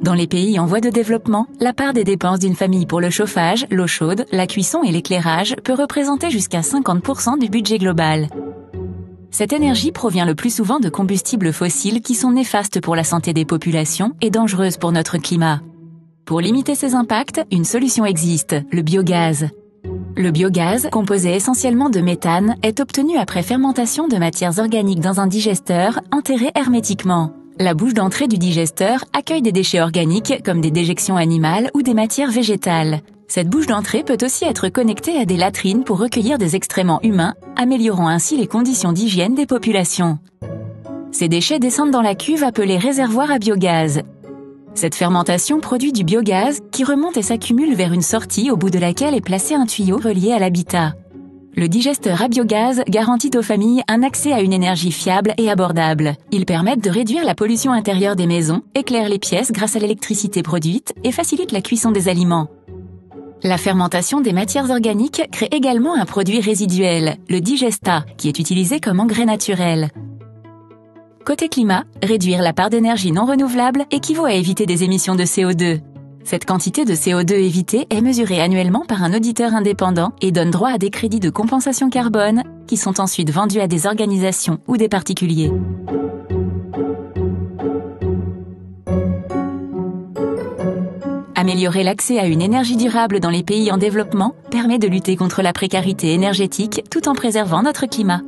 Dans les pays en voie de développement, la part des dépenses d'une famille pour le chauffage, l'eau chaude, la cuisson et l'éclairage peut représenter jusqu'à 50% du budget global. Cette énergie provient le plus souvent de combustibles fossiles qui sont néfastes pour la santé des populations et dangereuses pour notre climat. Pour limiter ces impacts, une solution existe, le biogaz. Le biogaz, composé essentiellement de méthane, est obtenu après fermentation de matières organiques dans un digesteur enterré hermétiquement. La bouche d'entrée du digesteur accueille des déchets organiques comme des déjections animales ou des matières végétales. Cette bouche d'entrée peut aussi être connectée à des latrines pour recueillir des excréments humains, améliorant ainsi les conditions d'hygiène des populations. Ces déchets descendent dans la cuve appelée réservoir à biogaz. Cette fermentation produit du biogaz qui remonte et s'accumule vers une sortie au bout de laquelle est placé un tuyau relié à l'habitat. Le digesteur à biogaz garantit aux familles un accès à une énergie fiable et abordable. Ils permettent de réduire la pollution intérieure des maisons, éclairent les pièces grâce à l'électricité produite et facilitent la cuisson des aliments. La fermentation des matières organiques crée également un produit résiduel, le digestat, qui est utilisé comme engrais naturel. Côté climat, réduire la part d'énergie non renouvelable équivaut à éviter des émissions de CO2. Cette quantité de CO2 évitée est mesurée annuellement par un auditeur indépendant et donne droit à des crédits de compensation carbone qui sont ensuite vendus à des organisations ou des particuliers. Améliorer l'accès à une énergie durable dans les pays en développement permet de lutter contre la précarité énergétique tout en préservant notre climat.